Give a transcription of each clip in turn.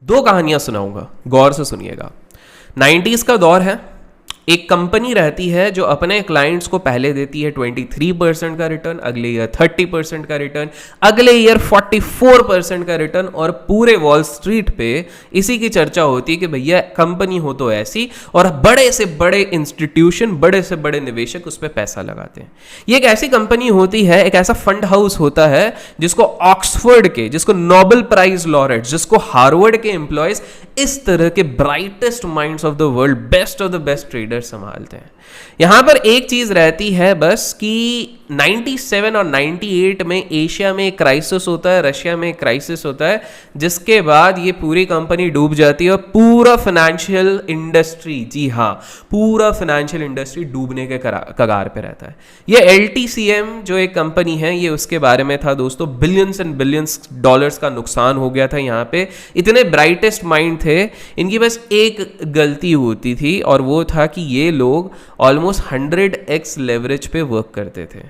दो कहानियां सुनाऊंगा, गौर से सुनिएगा। 90s का दौर है। एक कंपनी रहती है जो अपने क्लाइंट्स को पहले देती है 23% का रिटर्न, अगले ईयर 30% का रिटर्न, अगले ईयर 44% का रिटर्न, और पूरे वॉल स्ट्रीट पे इसी की चर्चा होती है कि भैया कंपनी हो तो ऐसी, और बड़े से बड़े इंस्टीट्यूशन, बड़े से बड़े निवेशक उस पर पैसा लगाते हैं। ये एक ऐसी कंपनी होती है, एक ऐसा फंड हाउस होता है जिसको ऑक्सफोर्ड के, जिसको नोबेल प्राइज लॉरेट, जिसको हार्वर्ड के एम्प्लॉयज, इस तरह के brightest minds of the world, best of the best traders संभालते हैं। यहां पर एक चीज रहती है बस कि 97 और 98 में एशिया में एक क्राइसिस होता है, रशिया में एक क्राइसिस होता है, जिसके बाद ये पूरी कंपनी डूब जाती है और पूरा फाइनेंशियल इंडस्ट्री, जी हाँ, पूरा फाइनेंशियल इंडस्ट्री डूबने के कगार पे रहता है। ये LTCM जो एक कंपनी है, ये उसके बारे में था दोस्तों। बिलियंस एंड बिलियंस डॉलर्स का नुकसान हो गया था यहाँ पे। इतने ब्राइटेस्ट माइंड थे, इनकी बस एक गलती होती थी, और वो था कि ये लोग ऑलमोस्ट 100x लेवरेज पे वर्क करते थे।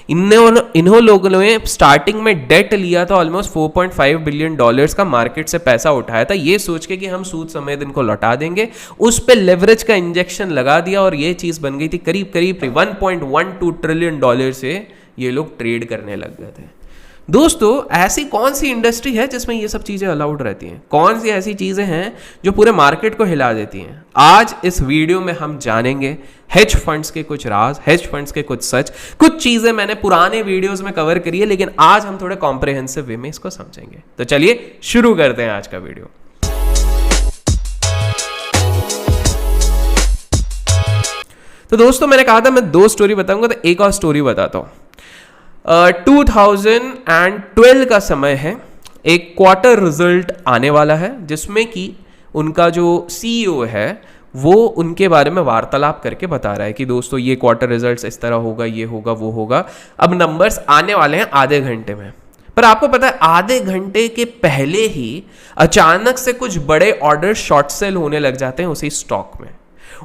इन्हों लोगों ने स्टार्टिंग में डेट लिया था, ऑलमोस्ट 4.5 बिलियन डॉलर्स का मार्केट से पैसा उठाया था, ये सोच के कि हम सूद समेत इनको लौटा देंगे। उस पे लेवरेज का इंजेक्शन लगा दिया और ये चीज बन गई थी करीब करीब 1.12 ट्रिलियन डॉलर से ये लोग ट्रेड करने लग गए थे। दोस्तों, ऐसी कौन सी इंडस्ट्री है जिसमें ये सब चीजें अलाउड रहती हैं? कौन सी ऐसी चीजें हैं जो पूरे मार्केट को हिला देती हैं? आज इस वीडियो में हम जानेंगे हेज फंड्स के कुछ राज, हेज फंड्स के कुछ सच। कुछ चीजें मैंने पुराने वीडियोस में कवर करी है, लेकिन आज हम थोड़े कॉम्प्रिहेंसिव वे में इसको समझेंगे। तो चलिए शुरू करते हैं आज का वीडियो। तो दोस्तों, मैंने कहा था मैं 2 स्टोरी बताऊंगा, तो एक और स्टोरी बताता हूं। 2012 का समय है, एक क्वार्टर रिजल्ट आने वाला है, जिसमें कि उनका जो CEO है वो उनके बारे में वार्तालाप करके बता रहा है कि दोस्तों ये क्वार्टर रिजल्ट्स इस तरह होगा, ये होगा, वो होगा। अब नंबर्स आने वाले हैं आधे घंटे में, पर आपको पता है आधे घंटे के पहले ही अचानक से कुछ बड़े ऑर्डर शॉर्ट सेल होने लग जाते हैं उसी स्टॉक में,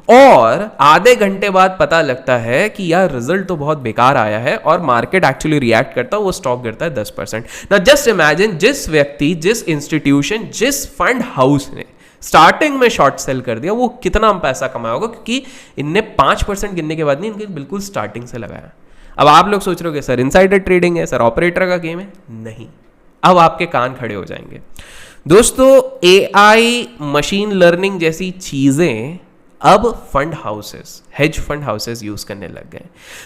और आधे घंटे बाद पता लगता है कि यार रिजल्ट तो बहुत बेकार आया है, और मार्केट एक्चुअली रिएक्ट करता है, वो स्टॉक गिरता है 10%। ना जस्ट इमेजिन, जिस व्यक्ति, जिस इंस्टीट्यूशन, जिस फंड हाउस ने स्टार्टिंग में शॉर्ट सेल कर दिया, वो कितना पैसा कमाया होगा, क्योंकि इनने 5% गिरने के बाद नहीं, इनके बिल्कुल स्टार्टिंग से लगाया। अब आप लोग सोच रहे हो सर इनसाइडर ट्रेडिंग है, सर ऑपरेटर का गेम है। नहीं, अब आपके कान खड़े हो जाएंगे। दोस्तों, AI, मशीन लर्निंग जैसी चीजें अब fund houses, hedge fund houses use करने लग गए।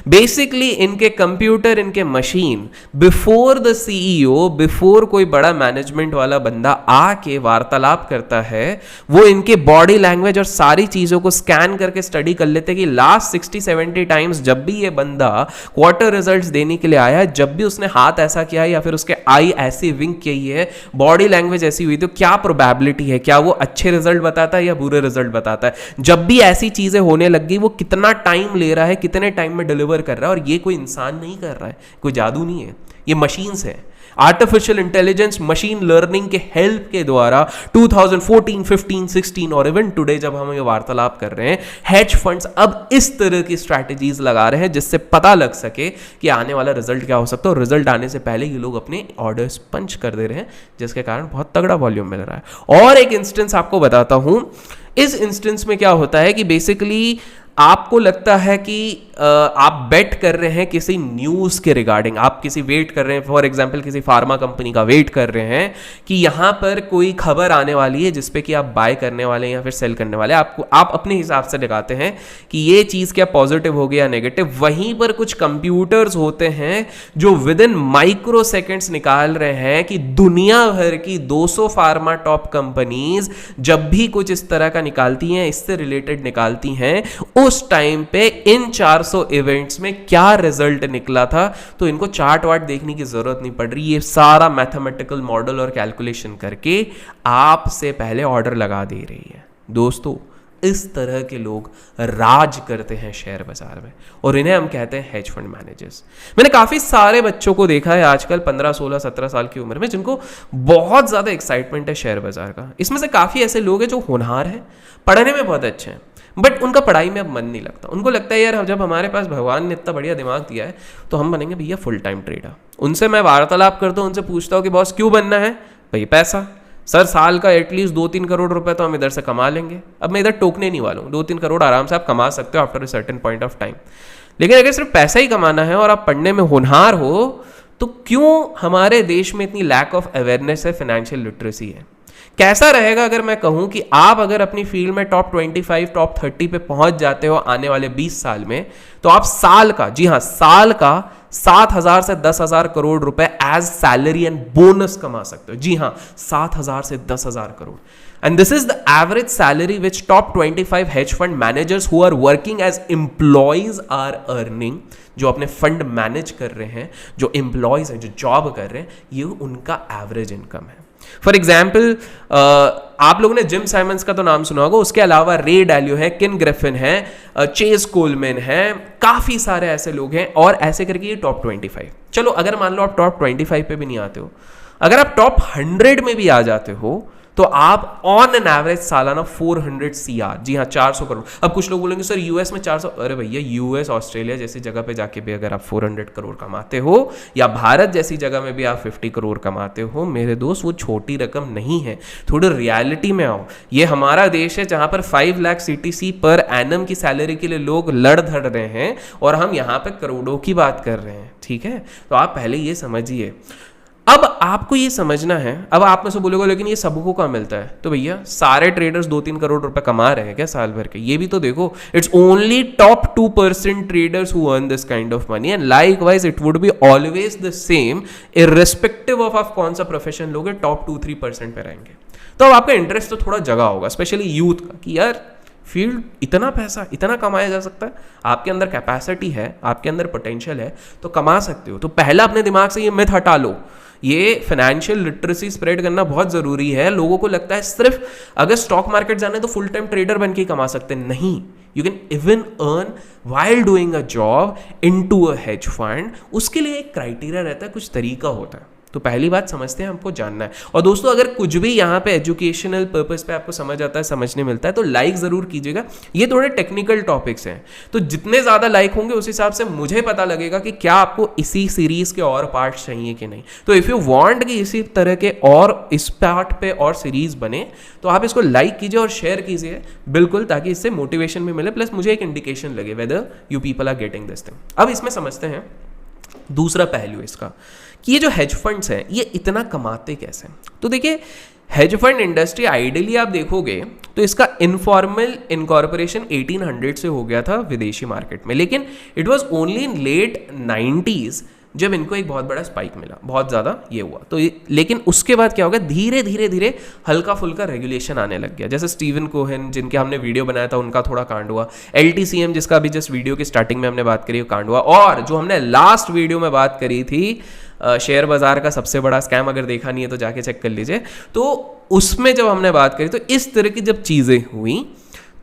बेसिकली इनके कंप्यूटर, इनके machine, before the CEO, before कोई बड़ा मैनेजमेंट वाला बंदा आके वार्तालाप करता है, वो इनके बॉडी लैंग्वेज और सारी चीजों को स्कैन करके स्टडी कर लेते हैं कि लास्ट 60-70 टाइम्स जब भी ये बंदा क्वार्टर रिजल्ट्स देने के लिए आया है, जब भी उसने हाथ ऐसा किया है या फिर उसके आई ऐसी विंक की है, बॉडी लैंग्वेज ऐसी हुई, तो क्या प्रोबेबिलिटी है, क्या वो अच्छे रिजल्ट बताता है या बुरे रिजल्ट बताता है। जब भी ऐसी चीजें होने लग गई, वो कितना टाइम ले रहा है, कितने टाइम में डिलीवर कर रहा है, और ये कोई इंसान नहीं कर रहा है, कोई जादू नहीं है, ये मशीन्स है। आर्टिफिशियल इंटेलिजेंस, मशीन लर्निंग के हेल्प के द्वारा 2014, 15, 16 और इवन टुडे जब हम ये वार्तालाप कर रहे हैं, हेज फंड्स अब इस तरह की स्ट्रैटेजीज लगा रहे हैं जिससे पता लग सके कि आने वाला रिजल्ट क्या हो सकता है, और रिजल्ट आने से पहले ये लोग अपने ऑर्डर्स पंच कर दे रहे हैं, जिसके कारण बहुत तगड़ा वॉल्यूम मिल रहा है। और एक इंस्टेंस आपको बताता हूं। इस इंस्टेंस में क्या होता है कि बेसिकली आपको लगता है कि आप बेट कर रहे हैं किसी न्यूज़ के रिगार्डिंग, आप किसी वेट कर रहे हैं, फॉर एग्जांपल किसी फार्मा कंपनी का वेट कर रहे हैं कि यहाँ पर कोई खबर आने वाली है जिसपे कि आप बाय करने वाले हैं या फिर सेल करने वाले हैं। आप अपने हिसाब से लगाते हैं कि ये चीज़ क्या पॉजिटिव होगी या नेगेटिव। वहीं पर कुछ कंप्यूटर्स होते हैं जो विद इन माइक्रो सेकेंड्स निकाल रहे हैं कि दुनिया भर की 200 फार्मा टॉप कंपनीज जब भी कुछ इस तरह का निकालती हैं, इससे रिलेटेड निकालती हैं, उस टाइम पे इन 400 इवेंट्स में क्या रिजल्ट निकला था। तो इनको चार्ट वार्ट देखने की जरूरत नहीं पड़ रही, ये सारा मैथमेटिकल मॉडल और कैलकुलेशन करके आपसे पहले ऑर्डर लगा दे रही है। दोस्तों, इस तरह के लोग राज करते हैं शेयर बाजार में, और इन्हें हम कहते हैं हेज फंड मैनेजर्स। मैंने काफी सारे बच्चों को देखा है आजकल 15, 16, 17 साल की उम्र में, जिनको बहुत ज्यादा एक्साइटमेंट है शेयर बाजार का। इसमें से काफी ऐसे लोग हैं जो होनहार हैं, पढ़ने में बहुत अच्छे हैं, बट उनका पढ़ाई में अब मन नहीं लगता। उनको लगता है यार जब हमारे पास भगवान ने इतना बढ़िया दिमाग दिया है तो हम बनेंगे भैया फुल टाइम ट्रेडर। उनसे मैं वार्तालाप करता हूँ, उनसे पूछता हूँ कि बॉस क्यों बनना है? भाई पैसा। सर साल का एटलीस्ट 2-3 करोड़ रुपए तो हम इधर से कमा लेंगे। अब मैं इधर टोकने नहीं वाला हूँ, 2-3 करोड़ आराम से आप कमा सकते हो after a certain point of time. लेकिन अगर सिर्फ पैसा ही कमाना है और आप पढ़ने में होनहार हो, तो क्यों हमारे देश में इतनी लैक ऑफ अवेयरनेस है, फाइनेंशियल लिटरेसी है? कैसा रहेगा अगर मैं कहूं कि आप अगर अपनी फील्ड में टॉप 25, टॉप 30 पे पहुंच जाते हो आने वाले 20 साल में, तो आप साल का, जी हां साल का 7,000 से 10,000 करोड़ रुपए एज सैलरी एंड बोनस कमा सकते हो। जी हां, 7,000 से 10,000 crore. And this is the average salary which top 25 hedge fund managers who are working as employees are earning। जो अपने फंड मैनेज कर रहे हैं, जो एम्प्लॉयज हैं, जो जॉब कर रहे हैं, ये उनका एवरेज इनकम है। फॉर एग्जाम्पल आप लोगों ने जिम साइमंस का तो नाम सुना होगा, उसके अलावा रे डैलियो है, किन ग्रिफिन है, चेज कोलमैन है, काफी सारे ऐसे लोग हैं, और ऐसे करके ये टॉप 25। चलो अगर मान लो आप टॉप 25 पे भी नहीं आते हो, अगर आप टॉप 100 में भी आ जाते हो, तो आप ऑन एन एवरेज सालाना 400 CR, जी हाँ 400 करोड़। अब कुछ लोग बोलेंगे सर यूएस में 400, अरे भैया यूएस ऑस्ट्रेलिया जैसी जगह पे जाके भी अगर आप 400 करोड़ कमाते हो, या भारत जैसी जगह में भी आप 50 करोड़ कमाते हो, मेरे दोस्त वो छोटी रकम नहीं है। थोड़ी रियलिटी में आओ। ये हमारा देश है जहां पर 5 लाख CTC पर एनम की सैलरी के लिए लोग लड़ धड़ रहे हैं, और हम यहाँ पे करोड़ों की बात कर रहे हैं। ठीक है, तो आप पहले ये समझिए। अब आपको ये समझना है, अब आप में से बोलोगे लेकिन ये सबको कहाँ मिलता है? तो भैया सारे ट्रेडर्स 2-3 करोड़ रुपए कमा रहे हैं क्या साल भर के? ये भी तो देखो, it's only top 2% traders who earn this kind of money, and likewise it would be always the same irrespective of आप कौन सा प्रोफेशन लोगे, टॉप 2-3% पे रहेंगे। तो अब आपका इंटरेस्ट तो थोड़ा जगह होगा, स्पेशली यूथ का, कि यार फील्ड इतना पैसा इतना कमाया जा सकता है, आपके अंदर कैपेसिटी है, आपके अंदर पोटेंशियल है, तो कमा सकते हो। तो पहला अपने दिमाग से ये मिथ हटा लो। ये फाइनेंशियल लिटरेसी स्प्रेड करना बहुत जरूरी है। लोगों को लगता है सिर्फ अगर स्टॉक मार्केट जाना है तो फुल टाइम ट्रेडर बन के कमा सकते हैं। नहीं, you can even earn while doing a job into a hedge fund. उसके लिए एक क्राइटेरिया रहता है, कुछ तरीका होता है। तो पहली बात समझते हैं, हमको जानना है। और दोस्तों अगर कुछ भी यहाँ पे एजुकेशनल पर्पस पे आपको समझ आता है, समझने मिलता है, तो लाइक जरूर कीजिएगा। ये थोड़े टेक्निकल टॉपिक्स हैं, तो जितने ज्यादा लाइक होंगे उस हिसाब से मुझे पता लगेगा कि क्या आपको इसी सीरीज के और पार्ट्स चाहिए कि नहीं। तो इफ यू वांट कि इसी तरह के और इस पार्ट पे और सीरीज बने, तो आप इसको लाइक कीजिए और शेयर कीजिए बिल्कुल, ताकि इससे मोटिवेशन भी मिले, प्लस मुझे एक इंडिकेशन लगे whether you people are getting this thing. अब इसमें समझते हैं दूसरा पहलू इसका, कि ये जो हेज फंड्स हैं ये इतना कमाते कैसे। तो देखिए, हेज फंड इंडस्ट्री आइडियली आप देखोगे तो इसका इनफॉर्मल इनकॉर्पोरेशन 1800 से हो गया था विदेशी मार्केट में, लेकिन it was only in late 90s जब इनको एक बहुत बड़ा स्पाइक मिला, बहुत ज़्यादा ये हुआ। तो लेकिन उसके बाद क्या हो गया, धीरे धीरे धीरे हल्का फुल्का रेगुलेशन आने लग गया। जैसे स्टीवन कोहेन जिनके हमने वीडियो बनाया था, उनका थोड़ा कांड हुआ। LTCM जिसका अभी जस्ट वीडियो की स्टार्टिंग में हमने बात करी, कांड हुआ। और जो हमने लास्ट वीडियो में बात करी थी शेयर बाजार का सबसे बड़ा स्कैम, अगर देखा नहीं है तो जाके चेक कर लीजिए, तो उसमें जब हमने बात करी तो इस तरह की जब चीज़ें हुई,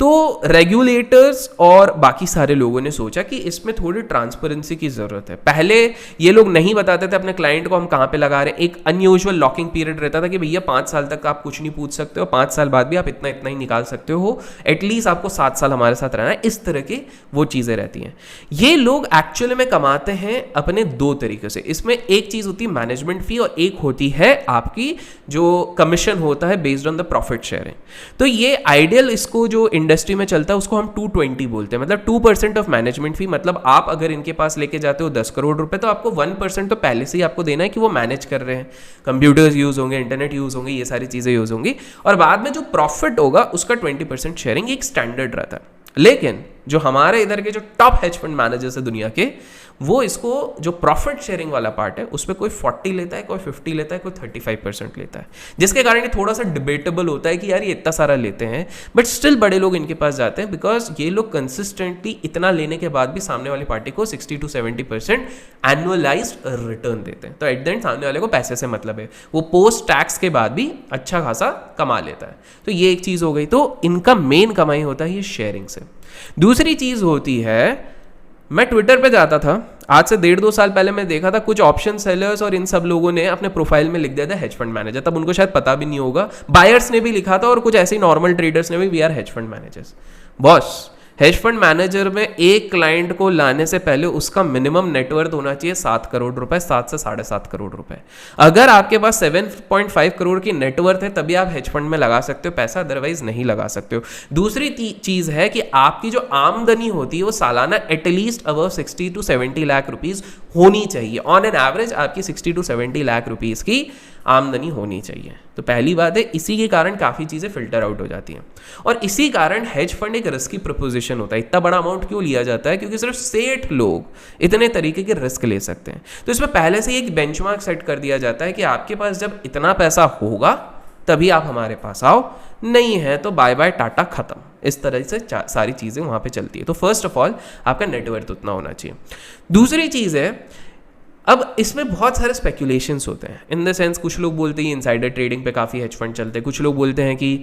तो रेगुलेटर्स और बाकी सारे लोगों ने सोचा कि इसमें थोड़ी ट्रांसपेरेंसी की ज़रूरत है। पहले ये लोग नहीं बताते थे अपने क्लाइंट को हम कहाँ पे लगा रहे हैं। एक अनयूजुअल लॉकिंग पीरियड रहता था कि भैया 5 साल तक आप कुछ नहीं पूछ सकते हो, 5 साल बाद भी आप इतना इतना ही निकाल सकते हो, एटलीस्ट आपको 7 साल हमारे साथ रहना है। इस तरह की वो चीज़ें रहती हैं। ये लोग एक्चुअली में कमाते हैं अपने 2 तरीके से। इसमें एक चीज़ होती है मैनेजमेंट फी, और एक होती है आपकी जो कमीशन होता है based on the profit sharing. तो ये आइडियल इसको जो इंडस्ट्री में चलता है उसको हम 220 बोलते हैं, मतलब 2% ऑफ मैनेजमेंट फी। मतलब आप अगर इनके पास लेके जाते हो 10 करोड़ रुपए, तो आपको 1% तो पहले से ही आपको देना है कि वो मैनेज कर रहे हैं। कंप्यूटर्स यूज होंगे, इंटरनेट यूज होंगे, ये सारी चीजें यूज होंगी, और बाद में जो प्रॉफिट होगा उसका 20% शेयरिंग एक स्टैंडर्ड रहता है। लेकिन जो हमारे इधर के जो टॉप हेज फंड मैनेजर्स है दुनिया के, वो इसको जो प्रॉफिट शेयरिंग वाला पार्ट है उस पर कोई 40 लेता है, कोई 50 लेता है, कोई 35% लेता है, जिसके कारण ये थोड़ा सा डिबेटेबल होता है कि यार ये इतना सारा लेते हैं, बट स्टिल बड़े लोग इनके पास जाते हैं, बिकॉज ये लोग कंसिस्टेंटली इतना लेने के बाद भी सामने वाली पार्टी को 60 to 70% एनुअलाइज्ड रिटर्न देते हैं। तो एट द एंड सामने वाले को पैसे से मतलब है, वो पोस्ट टैक्स के बाद भी अच्छा खासा कमा लेता है। तो ये एक चीज हो गई। तो इनका मेन कमाई होता है ये शेयरिंग से। दूसरी चीज होती है, मैं ट्विटर पे जाता था आज से 1.5-2 साल पहले, मैं देखा था कुछ ऑप्शन सेलर्स और इन सब लोगों ने अपने प्रोफाइल में लिख दिया था हेज फंड मैनेजर। तब उनको शायद पता भी नहीं होगा, बायर्स ने भी लिखा था और कुछ ऐसे नॉर्मल ट्रेडर्स ने भी, we are hedge fund managers. Boss hedge fund manager में एक क्लाइंट को लाने से पहले उसका मिनिमम नेटवर्थ होना चाहिए 7 करोड़ रुपए, 7 से 7.5 करोड़ रुपए। अगर आपके पास 7.5 करोड़ की नेटवर्थ है तभी आप हेज फंड में लगा सकते हो पैसा, अदरवाइज नहीं लगा सकते हो। दूसरी चीज है कि आपकी जो आमदनी होती है वो सालाना at least above 60 to 70 lakh rupees होनी चाहिए। ऑन एन एवरेज आपकी 60 to 70 लाख रुपीज की आमदनी होनी चाहिए। तो पहली बात है, इसी के कारण काफ़ी चीज़ें फिल्टर आउट हो जाती हैं और इसी कारण हेज फंड एक रिस्की प्रपोजिशन होता है। इतना बड़ा अमाउंट क्यों लिया जाता है? क्योंकि सिर्फ सेठ लोग इतने तरीके के रिस्क ले सकते हैं। तो इसमें पहले से एक बेंचमार्क सेट कर दिया जाता है कि आपके पास जब इतना पैसा होगा तभी आप हमारे पास आओ, नहीं है तो बाय बाय टाटा खत्म। इस तरह से सारी चीज़ें वहाँ पे चलती है। तो फर्स्ट ऑफ ऑल आपका नेटवर्थ उतना होना चाहिए। दूसरी चीज़ है, अब इसमें बहुत सारे स्पेकुलेशंस होते हैं। इन द सेंस कुछ लोग बोलते हैं इनसाइडर ट्रेडिंग पे काफ़ी हेज फंड चलते हैं, कुछ लोग बोलते हैं कि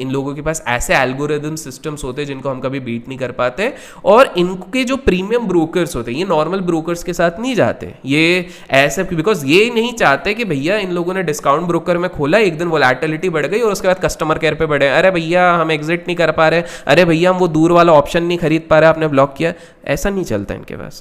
इन लोगों के पास ऐसे एल्गोरिदम सिस्टम्स होते हैं जिनको हम कभी बीट नहीं कर पाते, और इनके जो प्रीमियम ब्रोकर्स होते हैं ये नॉर्मल ब्रोकर्स के साथ नहीं जाते, ये ऐसे बिकॉज ये नहीं चाहते कि भैया इन लोगों ने डिस्काउंट ब्रोकर में खोला, एक दिन वोलेटिलिटी बढ़ गई और उसके बाद कस्टमर केयर पे बढ़े, अरे भैया हम एग्जिट नहीं कर पा रहे, अरे भैया हम वो दूर वाला ऑप्शन नहीं खरीद पा रहे, आपने ब्लॉक किया। ऐसा नहीं चलता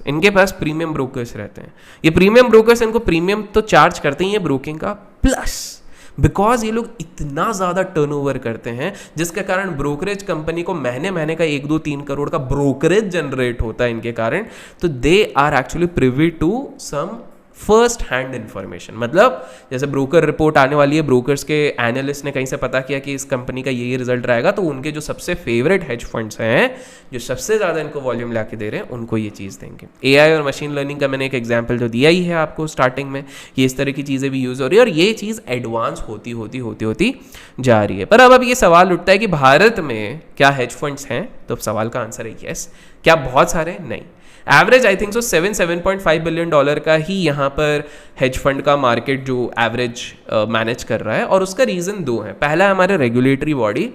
इनके पास प्रीमियम ब्रोकर्स रहते हैं। ये प्रीमियम ब्रोकर्स इनको प्रीमियम तो चार्ज करते ही है ब्रोकिंग का, प्लस बिकॉज ये लोग इतना ज्यादा टर्नओवर करते हैं जिसके कारण ब्रोकरेज कंपनी को महीने महीने का 1-2-3 करोड़ का ब्रोकरेज जनरेट होता है इनके कारण। तो they are actually privy to some first hand information. मतलब जैसे ब्रोकर रिपोर्ट आने वाली है, ब्रोकर्स के एनालिस्ट ने कहीं से पता किया कि इस कंपनी का ये रिजल्ट रहेगा, तो उनके जो सबसे फेवरेट हेज फंड्स हैं जो सबसे ज़्यादा इनको वॉल्यूम ला के दे रहे हैं उनको ये चीज़ देंगे। एआई और मशीन लर्निंग का मैंने एक एग्जाम्पल जो दिया ही है आपको स्टार्टिंग में, कि इस तरह की चीज़ें भी यूज़ हो रही है और ये चीज़ एडवांस होती जा रही है। पर अब ये सवाल उठता है कि भारत में क्या हेज फंड्स हैं? तो सवाल का आंसर है यस। क्या बहुत सारे? नहीं। Average I think so 7.5 billion dollar का ही यहाँ पर हेज फंड का मार्केट जो एवरेज मैनेज कर रहा है, और उसका रीज़न दो है। पहला है हमारे रेगुलेटरी बॉडी,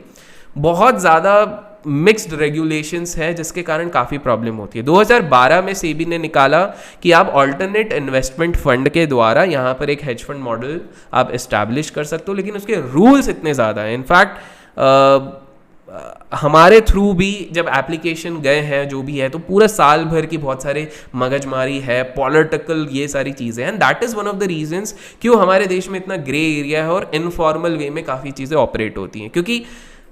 बहुत ज़्यादा मिक्स्ड रेगुलेशंस है जिसके कारण काफ़ी प्रॉब्लम होती है। 2012 में सेबी ने निकाला कि आप ऑल्टरनेट इन्वेस्टमेंट फंड के द्वारा यहाँ पर एक हेज फंड मॉडल आप इस्टेब्लिश कर सकते हो, लेकिन उसके रूल्स इतने ज़्यादा हैं। इनफैक्ट हमारे थ्रू भी जब एप्लीकेशन गए हैं जो भी है, तो पूरा साल भर की बहुत सारे मगजमारी है, पॉलिटिकल ये सारी चीज़ें हैं। And that is one of the reasons क्यों हमारे देश में इतना ग्रे एरिया है और इनफॉर्मल वे में काफ़ी चीज़ें ऑपरेट होती हैं, क्योंकि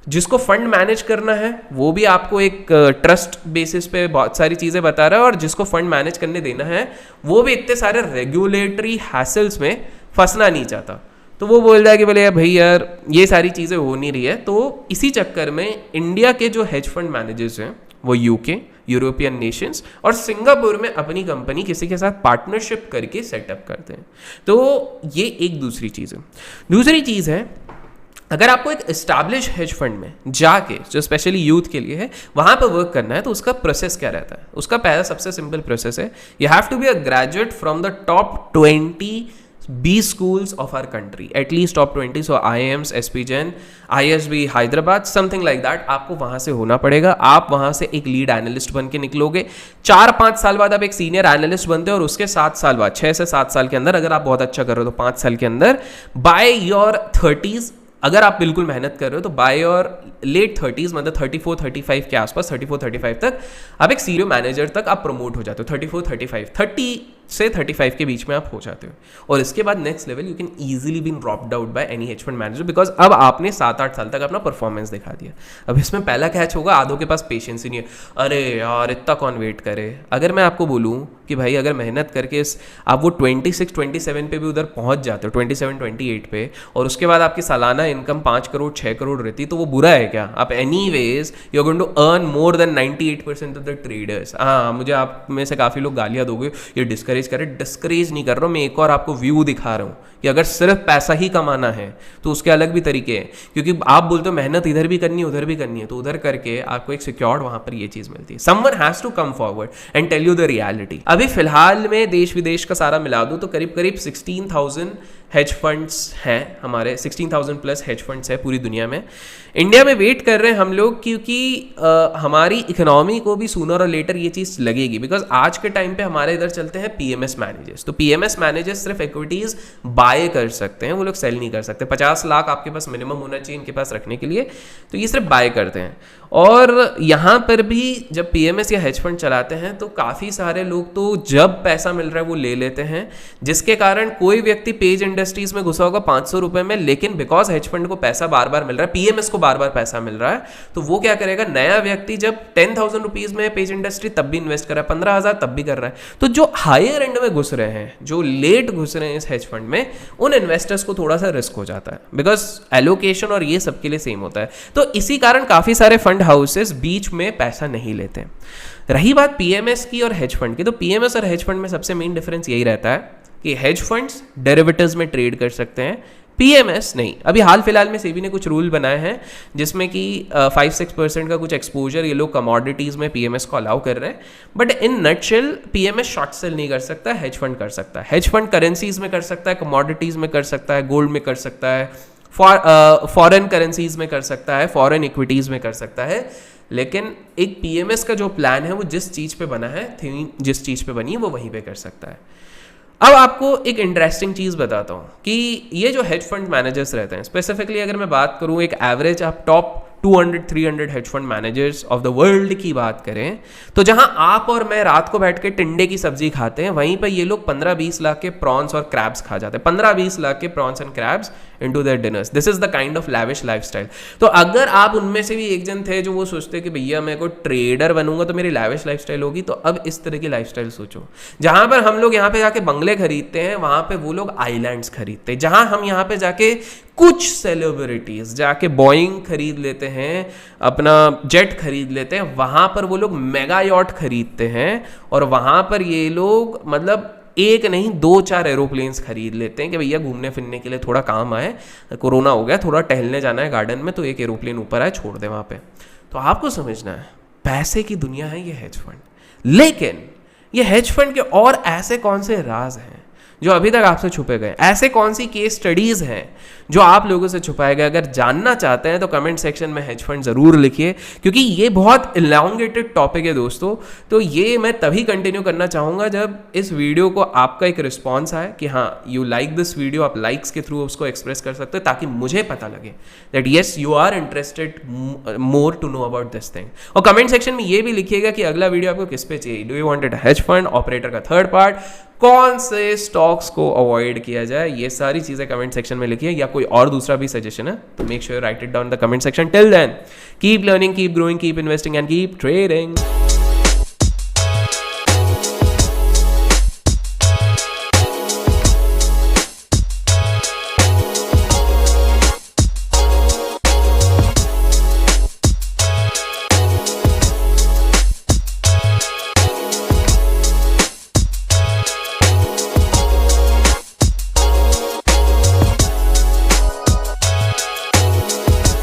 जिसको फंड मैनेज करना है वो भी आपको एक ट्रस्ट बेसिस पे बहुत सारी चीज़ें बता रहा है, और जिसको फंड मैनेज करने देना है वो भी इतने सारे रेगुलेटरी हैसल्स में फंसना नहीं चाहता। तो वो बोल रहा है कि बोले भाई यार ये सारी चीज़ें हो नहीं रही है। तो इसी चक्कर में इंडिया के जो हेज फंड मैनेजर्स हैं वो यूके, यूरोपियन नेशंस और सिंगापुर में अपनी कंपनी किसी के साथ पार्टनरशिप करके सेटअप करते हैं। तो ये एक दूसरी चीज़ है। दूसरी चीज़ है, अगर आपको एक एस्टैब्लिश हेज फंड में जाके, जो स्पेशली यूथ के लिए है, वहाँ पर वर्क करना है, तो उसका प्रोसेस क्या रहता है? उसका पहला सबसे सिंपल प्रोसेस है, you have to be a graduate from the top 20 B schools of our country, at least top 20, so IIMs, SP Jain, ISB Hyderabad, something like that, आपको वहाँ से होना पड़ेगा। आप वहाँ से एक लीड एनालिस्ट बन के निकलोगे, 4-5 साल बाद आप एक सीनियर एनालिस्ट बनते हो, और उसके 7 साल बाद, 6 से 7 साल के अंदर, अगर आप बहुत अच्छा कर रहे हो तो 5 साल के अंदर, बाय योर 30s, अगर आप बिल्कुल मेहनत कर रहे हो तो बाय योर लेट 30s, मतलब 34-35 के आसपास, 34-35 तक आप एक सीनियर मैनेजर तक आप प्रमोट हो जाते हो। 34-35, 30 से 35 के बीच में आप हो जाते हो, और इसके बाद next level you can easily been dropped out by any hedge fund manager, because अब आपने 7-8 साल तक अपना परफॉर्मेंस दिखा दिया। अब इसमें पहला कैच होगा, आधों के पास पेशेंस ही नहीं है, अरे यार इतना कौन वेट करे। अगर मैं आपको बोलूँ कि भाई अगर मेहनत करके आप वो 26-27 पे भी उधर पहुँच जाते हो, 27-28 पे, और उसके बाद आपकी सालाना इनकम 5 करोड़ 6 करोड़ रहती, तो वो बुरा है क्या? आप anyways you are going to earn more than 98% of the traders. हाँ, मुझे आप में से काफ़ी लोग गालियाँ दोगे, ये डिस्करेज नहीं कर रहा हूँ मैं, एक और आपको व्यू दिखा रहा हूँ कि अगर सिर्फ पैसा ही कमाना है तो उसके अलग भी तरीके हैं, क्योंकि आप बोलते हो मेहनत इधर भी करनी है उधर भी करनी है, तो उधर करके आपको एक सिक्योर्ड वहां पर ये चीज मिलती है। Someone has to come forward and tell you the reality. अभी फिलहाल में देश विदेश का सारा मिला दूं तो करीब 16,000 हेज फंड्स हैं हमारे, 16,000 प्लस हेज फंड्स है पूरी दुनिया में। इंडिया में वेट कर रहे हैं हम लोग, क्योंकि हमारी इकोनॉमी को भी सूनर और लेटर ये चीज़ लगेगी, बिकॉज आज के टाइम पे हमारे इधर चलते हैं पीएमएस मैनेजर्स। तो पीएमएस मैनेजर्स सिर्फ इक्विटीज बाय कर सकते हैं, वो लोग सेल नहीं कर सकते। 50 लाख आपके पास मिनिमम होना चाहिए इनके पास रखने के लिए, तो ये सिर्फ बाय करते हैं। और यहाँ पर भी जब पीएमएस या हेज फंड चलाते हैं तो काफ़ी सारे लोग तो जब पैसा मिल रहा है वो ले लेते हैं, जिसके कारण कोई व्यक्ति पेज इंडस्ट्रीज में घुसा होगा 500 रुपये में, लेकिन बिकॉज हेज फंड को पैसा बार बार मिल रहा है, पीएमएस को बार बार पैसा मिल रहा है, तो वो क्या करेगा, नया व्यक्ति जब 10,000 रुपीज़ में पेज इंडस्ट्री तब भी इन्वेस्ट कर रहा है, 15,000 तब भी कर रहा है। तो जो हायर एंड में घुस रहे हैं, जो लेट घुस रहे हैं इस हेज फंड में, उन इन्वेस्टर्स को थोड़ा सा रिस्क हो जाता है, बिकॉज एलोकेशन और ये सबके लिए सेम होता है। तो इसी कारण काफ़ी सारे फंड हाउसेस बीच में पैसा नहीं लेते। रही बात पीएमएस की और हेज फंड की, तो पीएमएस और हेज फंड में सबसे मेन डिफरेंस यही रहता है कि हेज फंड्स डेरिवेटिव्स में ट्रेड कर सकते हैं, पीएमएस नहीं। अभी हाल फिलहाल में सेबी ने कुछ रूल बनाए हैं जिसमें कि 5-6% का कुछ एक्सपोजर ये लोग कमोडिटीज़ में पीएमएस को अलाउ कर रहे हैं, but in nutshell PMS short cell नहीं कर सकता, हेज फंड कर सकता है। हेज फंड करेंसीज में कर सकता है, कमोडिटीज़ में कर सकता है, गोल्ड में कर सकता है, फॉरेन करेंसीज में कर सकता है, फॉरेन इक्विटीज़ में कर सकता है। लेकिन एक पीएमएस का जो प्लान है वो जिस चीज़ पे बना है, थीम जिस चीज़ पे बनी है वो वहीं पे कर सकता है। अब आपको एक इंटरेस्टिंग चीज़ बताता हूँ कि ये जो हेज फंड मैनेजर्स रहते हैं, स्पेसिफिकली अगर मैं बात करूँ एक एवरेज आप top 200-300 hedge fund managers of the world की बात करें, तो जहां आप और मैं रात को बैठ के टिंडे की सब्जी खाते हैं, वहीं पर ये लोग 15-20 लाख के प्रॉन्स और क्रैब्स खा जाते हैं। 15-20 लाख के prawns and crabs into their dinners. This is the kind of lavish lifestyle. तो अगर आप उनमें से भी एक जन थे जो वो सोचते कि भैया मैं कोई ट्रेडर बनूंगा तो मेरी लैविश लाइफस्टाइल होगी, तो अब इस तरह की लाइफस्टाइल सोचो। जहां पर हम लोग यहाँ पे जाके बंगले खरीदते हैं, वहां पे वो लोग आइलैंड्स खरीदते हैं। जहां हम यहाँ पे जाके कुछ सेलिब्रिटीज जाके बोइंग खरीद लेते हैं, अपना जेट खरीद लेते हैं, वहां पर वो लोग मेगा यॉट खरीदते हैं, और वहां पर ये लोग मतलब एक नहीं 2-4 एरोप्लेन्स खरीद लेते हैं कि भैया घूमने फिरने के लिए थोड़ा काम आए, कोरोना हो गया, थोड़ा टहलने जाना है गार्डन में, तो एक एरोप्लेन ऊपर आए, छोड़ दे वहाँ पे। तो आपको समझना है पैसे की दुनिया है ये हेज फंड। लेकिन ये हेज फंड के और ऐसे कौन से राज हैं जो अभी तक आपसे छुपे गए? ऐसे कौन सी केस स्टडीज हैं जो आप लोगों से छुपाए गए? अगर जानना चाहते हैं तो कमेंट सेक्शन में हेज फंड ज़रूर लिखिए, क्योंकि ये बहुत इलॉन्गेटेड टॉपिक है दोस्तों। तो ये मैं तभी कंटिन्यू करना चाहूँगा जब इस वीडियो को आपका एक रिस्पॉन्स आए कि हाँ यू लाइक दिस वीडियो, आप लाइक्स के थ्रू उसको एक्सप्रेस कर सकते हो, ताकि मुझे पता लगे that yes you are interested more to know about this thing. और कमेंट सेक्शन में ये भी लिखिएगा कि अगला वीडियो आपको किस पे चाहिए। Do you want it has fund, operator का थर्ड पार्ट, कौन से स्टॉक्स को अवॉइड किया जाए, ये सारी चीजें कमेंट सेक्शन में लिखिए, या कोई और दूसरा भी सजेशन है तो make sure write it down the comment section. Till then keep learning, keep growing, keep investing and keep trading.